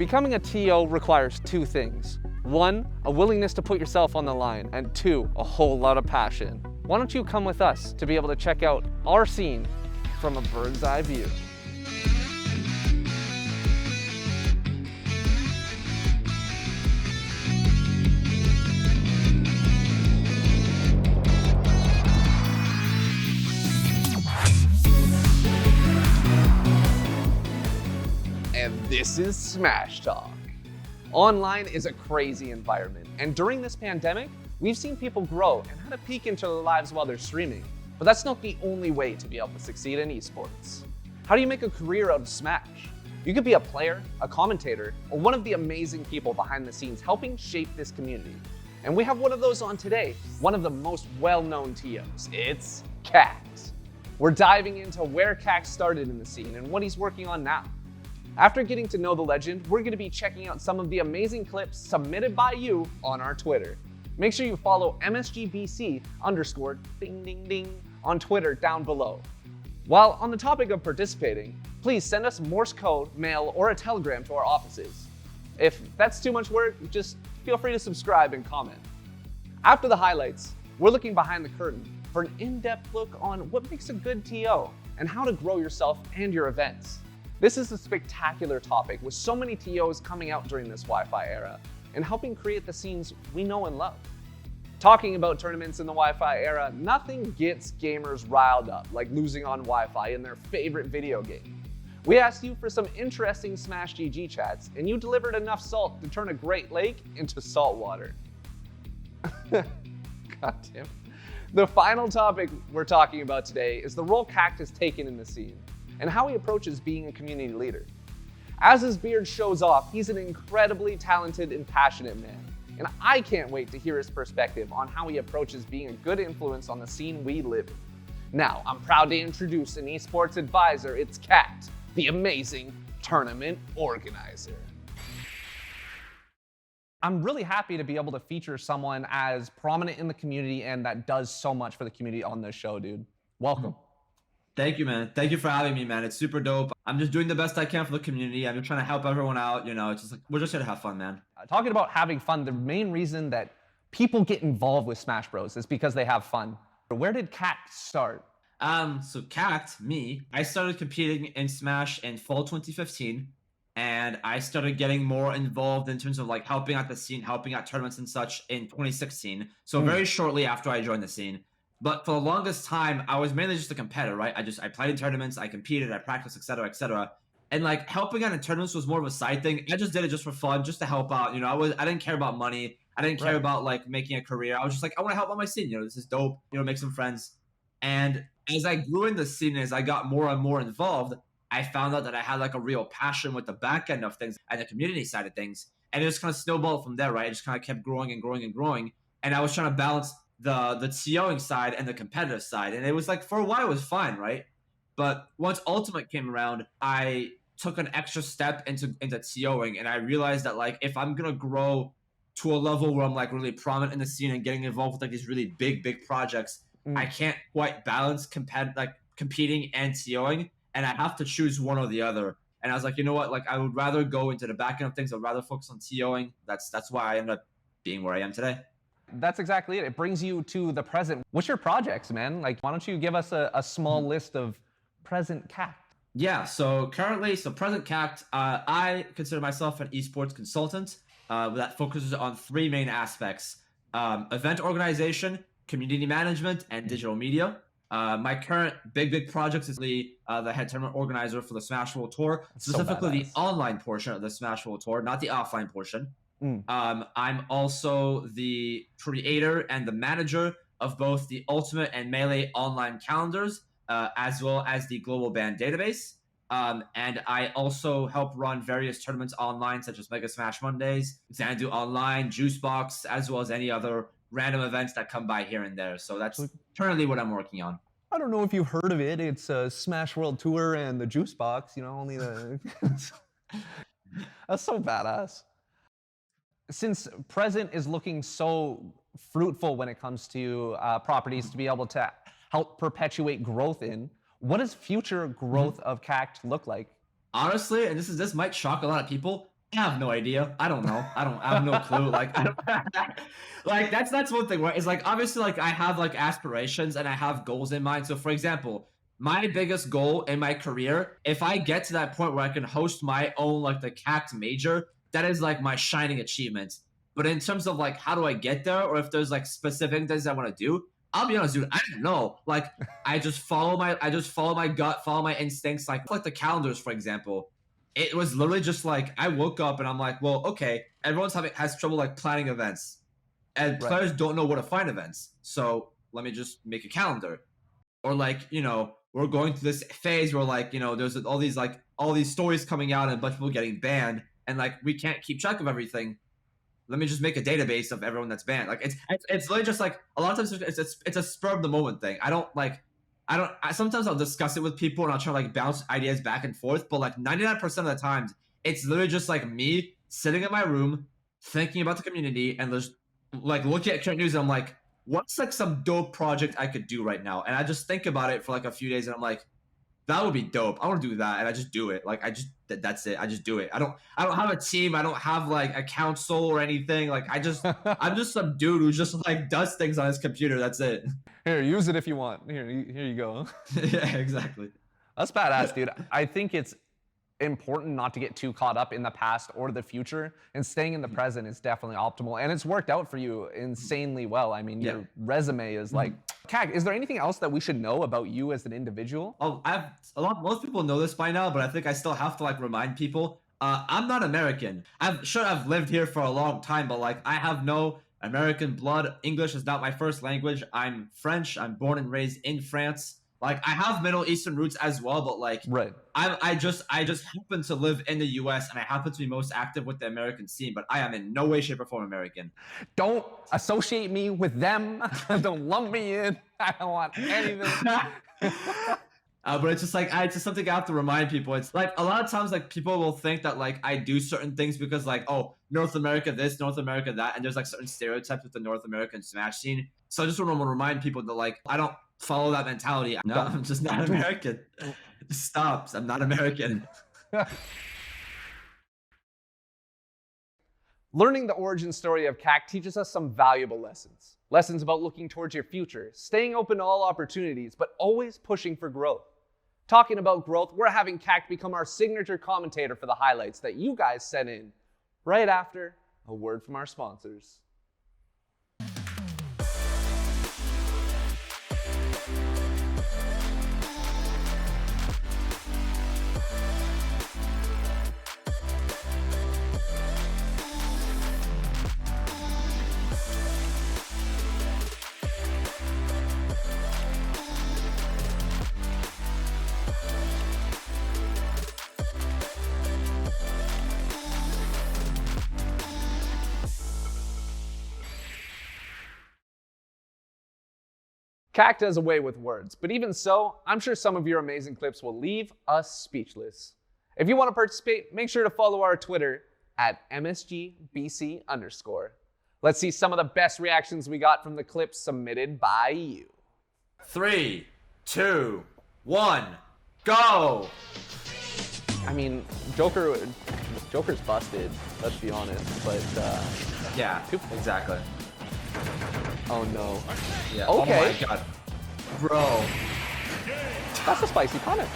Becoming a TO requires two things. One, a willingness to put yourself on the line, and two, a whole lot of passion. Why don't you come with us to be able to check out our scene from a bird's eye view. And this is Smash Talk. Online is a crazy environment, and during this pandemic, we've seen people grow and had a peek into their lives while they're streaming. But that's not the only way to be able to succeed in esports. How do you make a career out of Smash? You could be a player, a commentator, or one of the amazing people behind the scenes helping shape this community. And we have one of those on today, one of the most well-known TOs. It's Cagt. We're diving into where Cagt started in the scene and what he's working on now. After getting to know the legend, we're going to be checking out some of the amazing clips submitted by you on our Twitter. Make sure you follow MSGBC_ding ding ding on Twitter down below. While on the topic of participating, please send us Morse code, mail, or a telegram to our offices. If that's too much work, just feel free to subscribe and comment. After the highlights, we're looking behind the curtain for an in-depth look on what makes a good TO and how to grow yourself and your events. This is a spectacular topic with so many TOs coming out during this Wi-Fi era and helping create the scenes we know and love. Talking about tournaments in the Wi-Fi era, nothing gets gamers riled up like losing on Wi-Fi in their favorite video game. We asked you for some interesting Smash GG chats, and you delivered enough salt to turn a Great Lake into salt water. God damn. The final topic we're talking about today is the role Cagt has taken in the scene, and how he approaches being a community leader. As his beard shows off, he's an incredibly talented and passionate man, and I can't wait to hear his perspective on how he approaches being a good influence on the scene we live in. Now, I'm proud to introduce an esports advisor. It's Cagt, the amazing tournament organizer. I'm really happy to be able to feature someone as prominent in the community and that does so much for the community on this show, dude. Welcome. Thank you, man. Thank you for having me, man. It's super dope. I'm just doing the best I can for the community. I'm just trying to help everyone out. You know, it's just like, we're just here to have fun, man. Talking about having fun, the main reason that people get involved with Smash Bros is because they have fun. Where did Cagt start? So Cagt, me, I started competing in Smash in fall 2015, and I started getting more involved in terms of like helping out the scene, helping out tournaments and such in 2016. So very shortly after I joined the scene. But for the longest time, I was mainly just a competitor, right? I played in tournaments, I competed, I practiced, etc., etc. And like helping out in tournaments was more of a side thing. I just did it just for fun, just to help out. You know, I didn't care about money. I didn't care about like making a career. I was just like, I want to help out my scene. You know, this is dope. You know, make some friends. And as I grew in the scene, as I got more and more involved, I found out that I had like a real passion with the back end of things and the community side of things. And it just kind of snowballed from there, right? It just kind of kept growing and growing and growing. And I was trying to balance the TOing side and the competitive side. And it was like, for a while, it was fine, right? But once Ultimate came around, I took an extra step into TOing. And I realized that like, if I'm going to grow to a level where I'm like really prominent in the scene and getting involved with like these really big projects, I can't quite balance competing and TOing. And I have to choose one or the other. And I was like, you know what? Like, I would rather go into the back end of things. I'd rather focus on TOing. That's why I ended up being where I am today. That's exactly it. It brings you to the present. What's your projects, man? Like, why don't you give us a small list of present Cagt? Yeah, so currently, present Cagt, I consider myself an esports consultant that focuses on three main aspects: event organization, community management, and digital media. My current big project is the head tournament organizer for the Smash World Tour, specifically the online portion of the Smash World Tour, not the offline portion. I'm also the creator and the manager of both the Ultimate and Melee online calendars, as well as the global band database. And I also help run various tournaments online, such as Mega Smash Mondays, Xanadu Online, Juicebox, as well as any other random events that come by here and there. So that's currently what I'm working on. I don't know if you've heard of it. It's a Smash World Tour and the Juicebox, you know, only the... That's so badass. Since present is looking so fruitful when it comes to properties to be able to help perpetuate growth in, what does future growth of Cagt look like? Honestly, and this might shock a lot of people, I have no idea. I don't know. I have no clue. Like, I don't, like that's one thing, right? It's like obviously like I have like aspirations and I have goals in mind. So for example, my biggest goal in my career, if I get to that point where I can host my own like the Cagt major, that is like my shining achievement. But in terms of like how do I get there, or if there's like specific things I want to do, I'll be honest, dude, I don't know. Like I just follow my gut, follow my instincts. Like the calendars, for example. It was literally just like I woke up and I'm like, well, okay, everyone's has trouble like planning events, and players don't know where to find events. So let me just make a calendar, or like we're going through this phase where like there's all these stories coming out and a bunch of people getting banned, and like we can't keep track of everything. Let me just make a database of everyone that's banned. Like it's literally just like a lot of times it's a spur of the moment thing. Sometimes I'll discuss it with people and I'll try to like bounce ideas back and forth, but like 99% of the times it's literally just like me sitting in my room thinking about the community and just like looking at current news and I'm like, what's like some dope project I could do right now? And I just think about it for like a few days and I'm like, that would be dope. I want to do that, and I just do it. Like that's it. I just do it. I don't have a team. I don't have like a council or anything. Like I'm just some dude who just like does things on his computer. That's it. Here, use it if you want. Here you go. Yeah, exactly. That's badass, dude. I think it's important not to get too caught up in the past or the future, and staying in the present is definitely optimal, and it's worked out for you insanely well. I mean, your resume is like Cagt. Is there anything else that we should know about you as an individual? Oh, most people know this by now, but I think I still have to like remind people. I'm not American. I've lived here for a long time, but like I have no American blood. English is not my first language. I'm French. I'm born and raised in France. Like I have Middle Eastern roots as well, but like I just happen to live in the US and I happen to be most active with the American scene, but I am in no way, shape, or form American. Don't associate me with them. Don't lump me in. I don't want anything. But it's just like it's just something I have to remind people. It's like a lot of times like people will think that like I do certain things because like, oh, North America this, North America that, and there's like certain stereotypes with the North American Smash scene. So I just want to remind people that like I don't follow that mentality. No, I'm just not American. Stop. I'm not American. Learning the origin story of Cagt teaches us some valuable lessons. Lessons about looking towards your future, staying open to all opportunities, but always pushing for growth. Talking about growth, we're having Cagt become our signature commentator for the highlights that you guys sent in right after a word from our sponsors. Cagt has a way with words, but even so, I'm sure some of your amazing clips will leave us speechless. If you want to participate, make sure to follow our Twitter at MSGBC_. Let's see some of the best reactions we got from the clips submitted by you. 3, 2, 1, go! I mean, Joker's busted, let's be honest, but yeah, exactly. Oh no. Yeah. Okay. Oh my god. Bro. That's a spicy punish.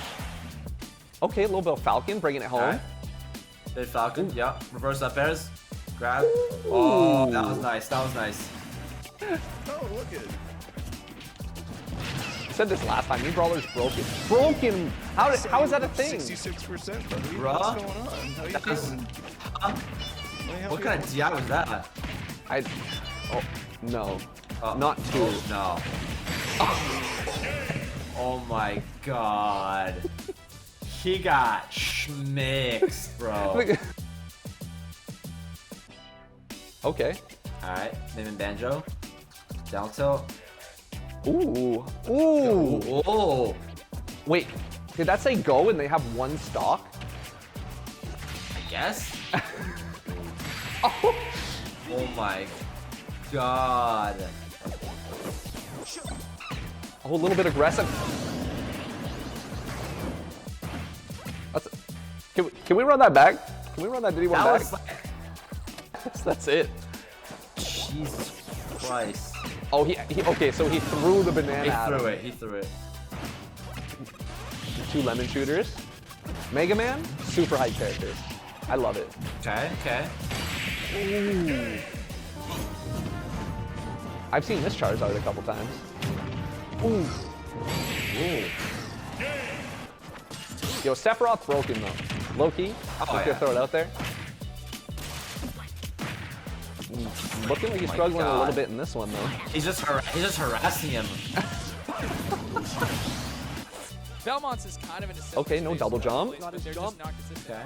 Okay, a little bit of Falcon, bringing it home. Right. Bit Falcon, yeah. Reverse up airs. Grab. Ooh. Oh, that was nice. That was nice. Oh, look at it. I said this last time, E-Brawler's broken. Broken! How is that a thing? 66%, buddy. Bruh. What's going on? How you doing? What kind of DI was that? No. Not two. No. Oh my god. He got schmixed, bro. Okay. Alright, name and Banjo. Down tilt. Ooh. Ooh. Oh. Wait, did that say go and they have one stock? I guess. Oh. Oh my god. Oh, a little bit aggressive. Can we run that back? Can we run that Diddy one That back? was like, That's it. Jesus Christ. Oh, okay, so he threw the banana He at him. threw it. He threw it. 2 lemon shooters. Mega Man, super hype character. I love it. Okay. Okay. Ooh. I've seen this Charizard a couple times. Ooh. Ooh. Yo, Sephiroth's broken though. Low key. Oh, Just yeah. gonna throw it out there. Looking like he's struggling a little God. bit in this one though. He's just harassing him. Belmont's is kind of in a Okay, no double jump. They're just not consistent. Okay.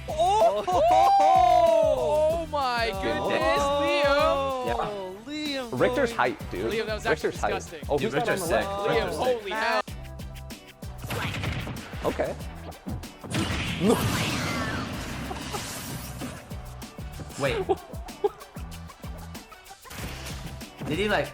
Oh my goodness, Liam! Yeah. Liam. Richter's height, dude. Liam, that was actually Richter's height. disgusting. Oh, Dude, who's that on Richter's the sick. left? Liam, Richter's sick. holy hell! Okay. Wait. Did he like?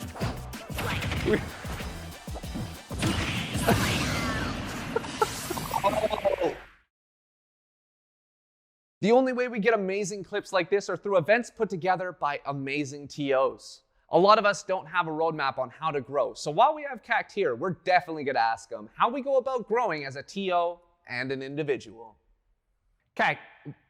The only way we get amazing clips like this are through events put together by amazing TOs. A lot of us don't have a roadmap on how to grow, so while we have Cagt here, we're definitely gonna ask him how we go about growing as a TO and an individual. Cagt,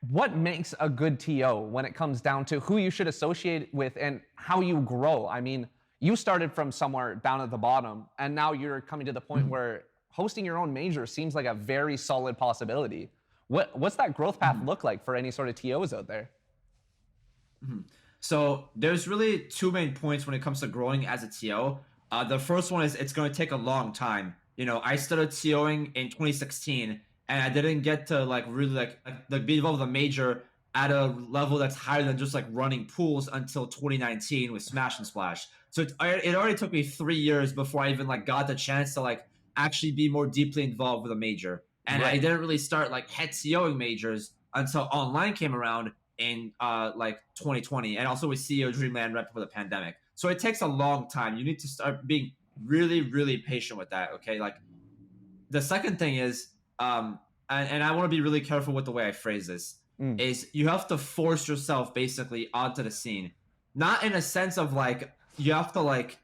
what makes a good TO when it comes down to who you should associate with and how you grow? I mean, you started from somewhere down at the bottom, and now you're coming to the point where hosting your own major seems like a very solid possibility. What's that growth path look like for any sort of TOs out there? So there's really two main points when it comes to growing as a TO. The first one is it's going to take a long time. You know, I started TOing in 2016, and I didn't get to like really like be involved with a major at a level that's higher than just like running pools until 2019 with Smash and Splash. So it already took me 3 years before I even like got the chance to like actually be more deeply involved with a major. And I didn't really start like head COing majors until online came around in like 2020, and also with CEO Dreamland right before the pandemic. So it takes a long time. You need to start being really, really patient with that. Okay, like the second thing is, and I want to be really careful with the way I phrase this, is you have to force yourself basically onto the scene, not in a sense of like you have to like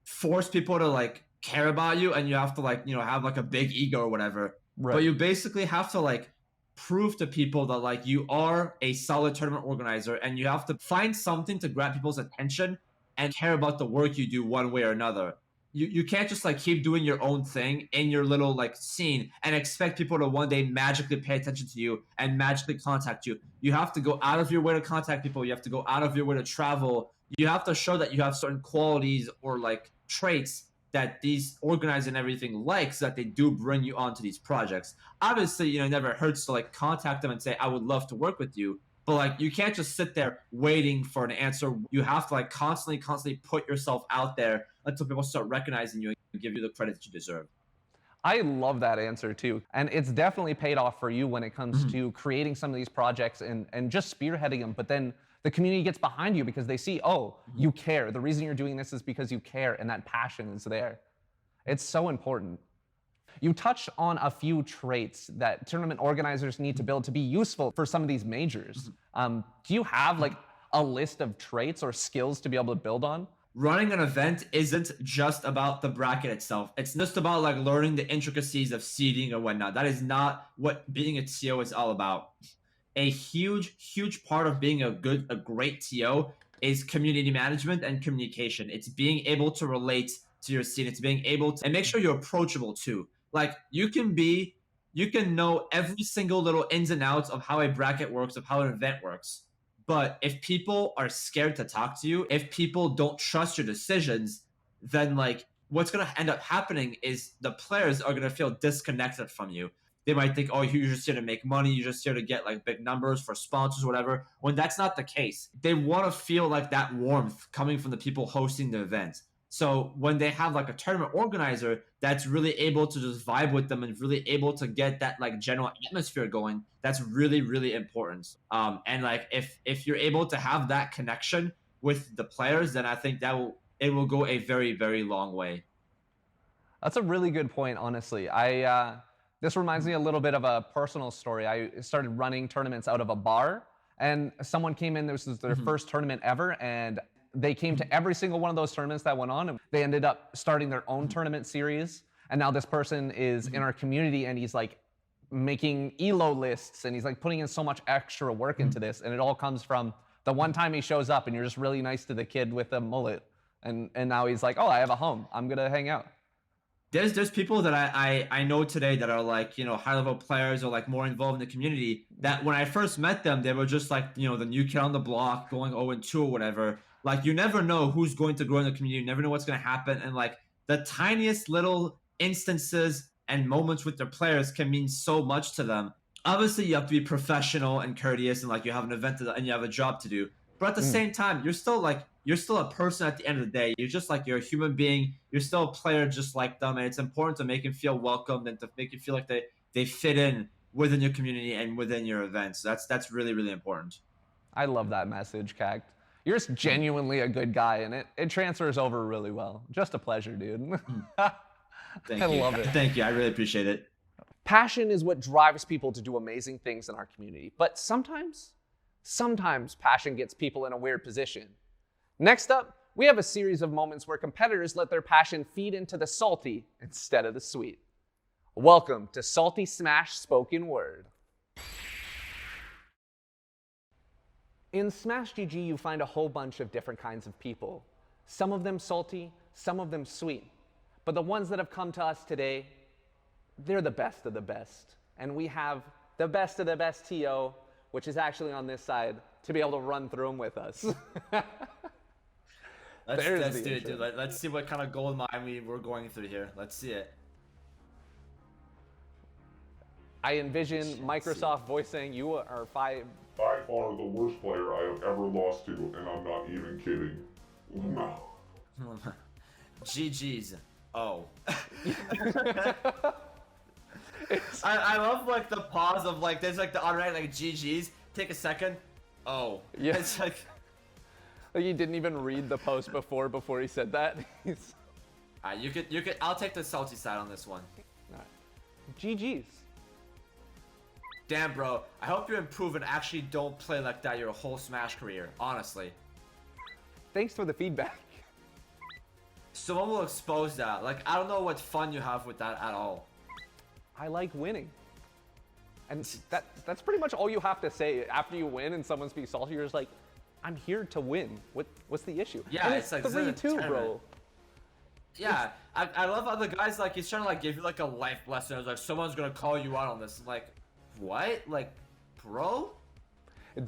force people to like care about you, and you have to like have like a big ego or whatever. Right. But you basically have to like prove to people that like you are a solid tournament organizer, and you have to find something to grab people's attention and care about the work you do one way or another. You can't just like keep doing your own thing in your little like scene and expect people to one day magically pay attention to you and magically contact you. You have to go out of your way to contact people. You have to go out of your way to travel. You have to show that you have certain qualities or like traits that these organizers and everything like, so that they do bring you onto these projects. Obviously, it never hurts to like contact them and say, I would love to work with you. But like, you can't just sit there waiting for an answer. You have to like constantly put yourself out there until people start recognizing you and give you the credit that you deserve. I love that answer too. And it's definitely paid off for you when it comes to creating some of these projects and just spearheading them. But then the community gets behind you because they see, oh, you care. The reason you're doing this is because you care, and that passion is there. It's so important. You touch on a few traits that tournament organizers need to build to be useful for some of these majors. Do you have like a list of traits or skills to be able to build on? Running an event isn't just about the bracket itself. It's just about like learning the intricacies of seeding or whatnot. That is not what being a TO is all about. A huge part of being a great TO is community management and communication. It's being able to relate to your scene. It's being able to, and make sure you're approachable too. Like you can know every single little ins and outs of how a bracket works, of how an event works. But if people are scared to talk to you, if people don't trust your decisions, then like what's going to end up happening is the players are going to feel disconnected from you. They might think, oh, you're just here to make money. You're just here to get like big numbers for sponsors or whatever, when that's not the case. They want to feel like that warmth coming from the people hosting the event. So when they have like a tournament organizer that's really able to just vibe with them and really able to get that like general atmosphere going, that's really, really important. And like if you're able to have that connection with the players, then I think it will go a very, very long way. That's a really good point, honestly. This reminds me a little bit of a personal story. I started running tournaments out of a bar, and someone came in, this was their first tournament ever, and they came to every single one of those tournaments that went on, and they ended up starting their own tournament series. And now this person is in our community, and he's like making ELO lists, and he's like putting in so much extra work into this, and it all comes from the one time he shows up and you're just really nice to the kid with a mullet, and now he's like, oh, I have a home, I'm gonna hang out. There's people that I know today that are like, you know, high level players or like more involved in the community, that when I first met them, they were just like, you know, the new kid on the block going 0-2 or whatever. Like, you never know who's going to grow in the community, you never know what's going to happen, and like the tiniest little instances and moments with their players can mean so much to them. Obviously, you have to be professional and courteous, and like you have an event and you have a job to do. But at the same time, you're still a person at the end of the day. You're a human being. You're still a player just like them, and it's important to make them feel welcomed and to make you feel like they fit in within your community and within your events. That's really, really important. I love that message, Cagt. You're just genuinely a good guy, and it transfers over really well. Just a pleasure, dude. Thank I you. love it. Thank you. I really appreciate it. Passion is what drives people to do amazing things in our community, but sometimes passion gets people in a weird position. Next up, we have a series of moments where competitors let their passion feed into the salty instead of the sweet. Welcome to Salty Smash Spoken Word. In Smash GG, you find a whole bunch of different kinds of people. Some of them salty, some of them sweet. But the ones that have come to us today, they're the best of the best. And we have the best of the best TO, which is actually on this side, to be able to run through them with us. Let's do it, dude. Let's see what kind of gold mine we're going through here. Let's see it. I envision Microsoft voice saying, you are By far the worst player I have ever lost to, and I'm not even kidding. No. GG's. Oh. I love like the pause of like there's like the automatic like GG's. Take a second. Oh. Yeah. It's like he didn't even read the post before he said that. you could I'll take the salty side on this one. GG's. Damn, bro. I hope you improve and actually don't play like that your whole Smash career. Honestly. Thanks for the feedback. Someone will expose that. Like, I don't know what fun you have with that at all. I like winning. And that's pretty much all you have to say after you win and someone speaks salty. You're just like, I'm here to win. What's the issue? Yeah, and it's like 3-2, bro. Yeah, I love how the guy's like, he's trying to like give you like a life lesson. It's like, someone's gonna call you out on this. I'm like, what? Like, bro?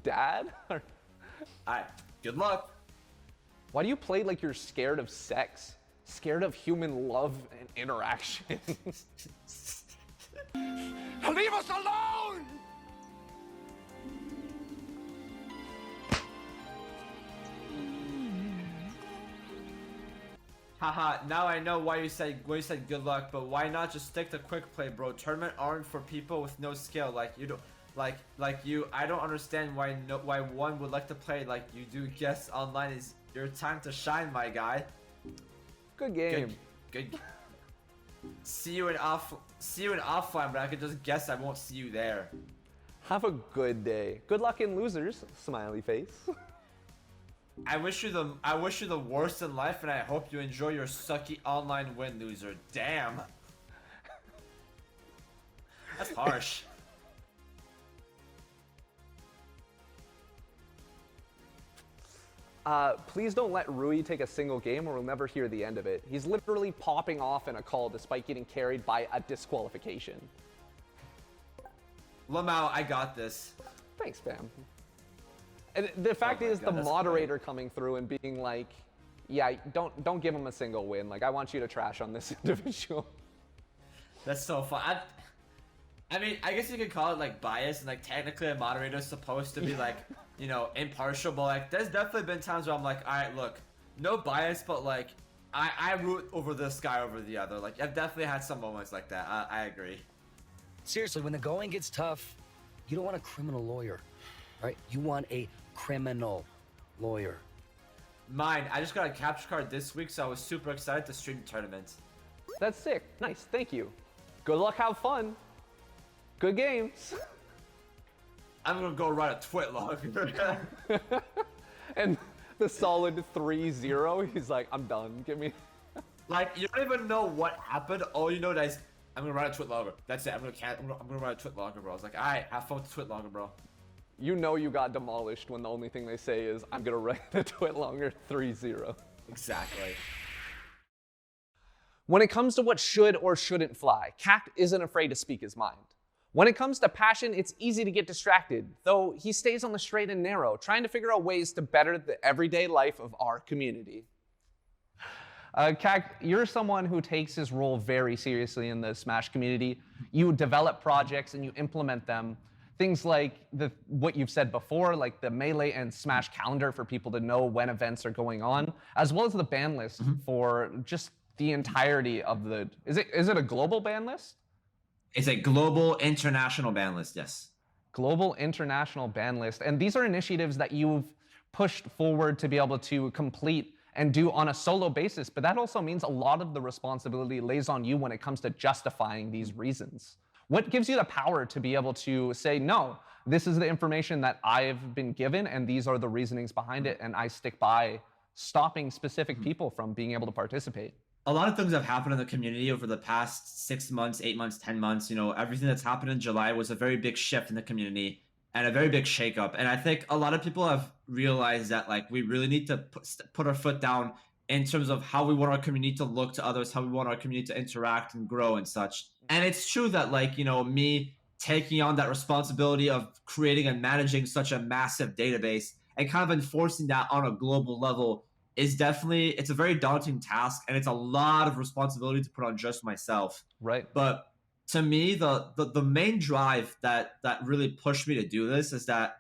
Dad? Alright, good luck. Why do you play like you're scared of sex? Scared of human love and interaction? Leave us alone! Haha, now I know why you said good luck, but why not just stick to quick play, bro? Tournament aren't for people with no skill. Like you don't like you. I don't understand why one would like to play like you do. Guess online is your time to shine, my guy. Good game. Good. See you in offline, but I could just guess I won't see you there. Have a good day. Good luck in losers. Smiley face. I wish you the worst in life, and I hope you enjoy your sucky online win, loser. Damn. That's harsh. Please don't let Rui take a single game or we'll never hear the end of it. He's literally popping off in a call despite getting carried by a disqualification. Lamau, I got this. Thanks, fam. And the fact is, the moderator coming through and being like, yeah, don't give him a single win. Like, I want you to trash on this individual. That's so fun. I mean, I guess you could call it like bias, and like technically a moderator is supposed to be like, you know, impartial, but like there's definitely been times where I'm like, all right, look, no bias, but like I root over this guy over the other. Like I've definitely had some moments like that. I agree. Seriously, when the going gets tough, you don't want a criminal lawyer, right? You want a criminal lawyer. Mine, I just got a capture card this week, so I was super excited to stream the tournament. That's sick. Nice. Thank you. Good luck. Have fun. Good games. I'm gonna go write a twit log. And the solid 3-0, he's like, I'm done. Give me. Like, you don't even know what happened. All you know is I'm gonna write a twit logger. That's it. I'm gonna write a twit logger, bro. I was like, all right, have fun with the twit logger, bro. You know you got demolished when the only thing they say is, I'm gonna write a twit longer 3-0. Exactly. When it comes to what should or shouldn't fly, Cagt isn't afraid to speak his mind. When it comes to passion, it's easy to get distracted, though he stays on the straight and narrow, trying to figure out ways to better the everyday life of our community. Cagt, you're someone who takes his role very seriously in the Smash community. You develop projects and you implement them. Things like what you've said before, like the Melee and Smash calendar for people to know when events are going on, as well as the ban list for just the entirety of the, is it a global ban list? It's a global international ban list, yes. Global international ban list. And these are initiatives that you've pushed forward to be able to complete and do on a solo basis. But that also means a lot of the responsibility lays on you when it comes to justifying these reasons. What gives you the power to be able to say, no, this is the information that I've been given and these are the reasonings behind it, and I stick by stopping specific people from being able to participate? A lot of things have happened in the community over the past 6 months, 8 months, 10 months. You know, everything that's happened in July was a very big shift in the community and a very big shakeup. And I think a lot of people have realized that, like, we really need to put our foot down in terms of how we want our community to look to others, how we want our community to interact and grow and such. And it's true that, like, you know, me taking on that responsibility of creating and managing such a massive database and kind of enforcing that on a global level is definitely, it's a very daunting task, and it's a lot of responsibility to put on just myself. Right. But to me, the main drive that really pushed me to do this is that,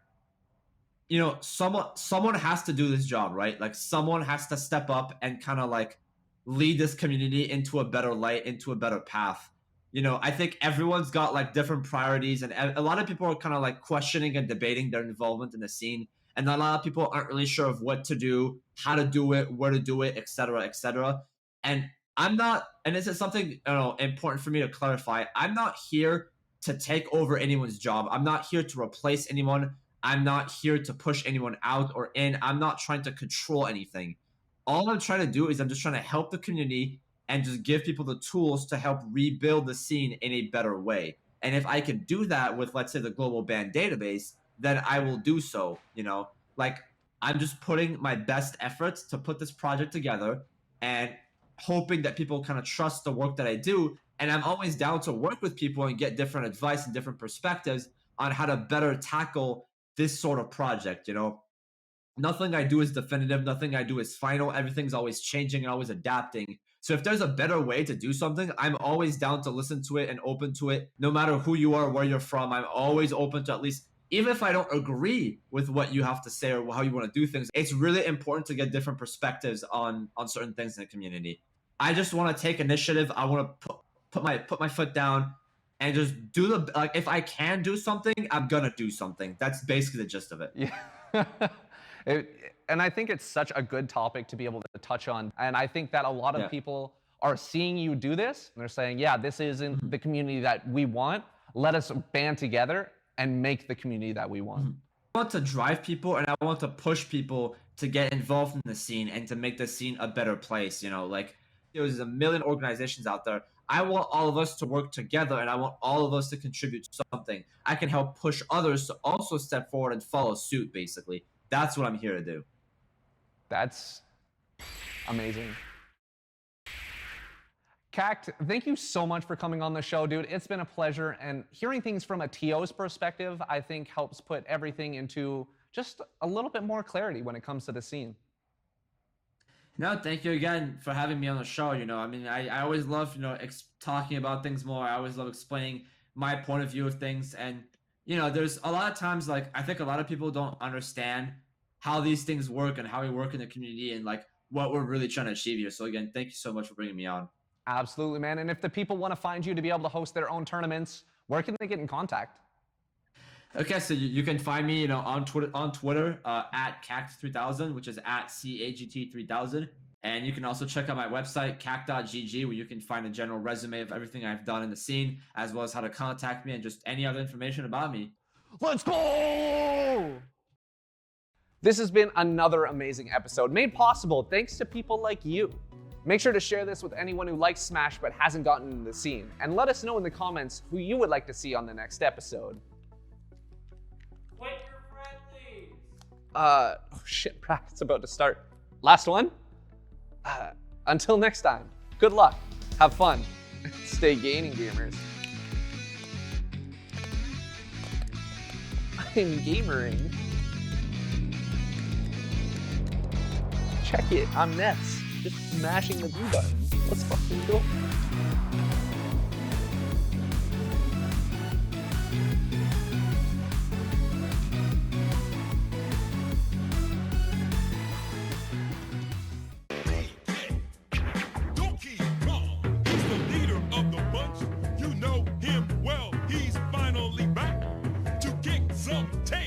you know, someone has to do this job, right? Like, someone has to step up and kind of like lead this community into a better light, into a better path. You know, I think everyone's got like different priorities, and a lot of people are kind of like questioning and debating their involvement in the scene. And a lot of people aren't really sure of what to do, how to do it, where to do it, etc., etc. And I'm not, and this is something, you know, important for me to clarify. I'm not here to take over anyone's job. I'm not here to replace anyone. I'm not here to push anyone out or in. I'm not trying to control anything. All I'm trying to do is I'm just trying to help the community and just give people the tools to help rebuild the scene in a better way. And if I could do that with, let's say, the global ban database, then I will do so. You know, like, I'm just putting my best efforts to put this project together and hoping that people kind of trust the work that I do. And I'm always down to work with people and get different advice and different perspectives on how to better tackle this sort of project. You know, nothing I do is definitive. Nothing I do is final. Everything's always changing and always adapting. So if there's a better way to do something, I'm always down to listen to it and open to it. No matter who you are, where you're from, I'm always open to, at least, even if I don't agree with what you have to say or how you want to do things, it's really important to get different perspectives on certain things in the community. I just want to take initiative. I want to put my foot down and just do the, like, if I can do something, I'm gonna do something. That's basically the gist of it. Yeah. And I think it's such a good topic to be able to touch on. And I think that a lot of people are seeing you do this, and they're saying, yeah, this isn't the community that we want. Let us band together and make the community that we want. I want to drive people, and I want to push people to get involved in the scene and to make the scene a better place. You know, like, there's a million organizations out there. I want all of us to work together, and I want all of us to contribute to something. I can help push others to also step forward and follow suit, basically. That's what I'm here to do. That's amazing. Cagt, thank you so much for coming on the show, dude. It's been a pleasure, and hearing things from a TO's perspective, I think helps put everything into just a little bit more clarity when it comes to the scene. No, thank you again for having me on the show. You know, I mean, I always love, you know, talking about things more. I always love explaining my point of view of things. And, you know, there's a lot of times, like, I think a lot of people don't understand how these things work and how we work in the community and, like, what we're really trying to achieve here. So, again, thank you so much for bringing me on. Absolutely, man. And if the people want to find you to be able to host their own tournaments, where can they get in contact? Okay, so you can find me, you know, on Twitter at Cagt3000, which is at CAGT3000, And you can also check out my website, cagt.gg, where you can find a general resume of everything I've done in the scene, as well as how to contact me and just any other information about me. Let's go! This has been another amazing episode, made possible thanks to people like you. Make sure to share this with anyone who likes Smash but hasn't gotten into the scene, and let us know in the comments who you would like to see on the next episode. Quit your friendlies! Oh shit, practice about to start. Last one? Until next time, good luck, have fun, stay gaining, gamers. I'm gamering. Check it, I'm Nets. Just smashing the B button. Let's fucking go. Don't keep calm. He's the leader of the bunch. You know him well. He's finally back to kick some tail.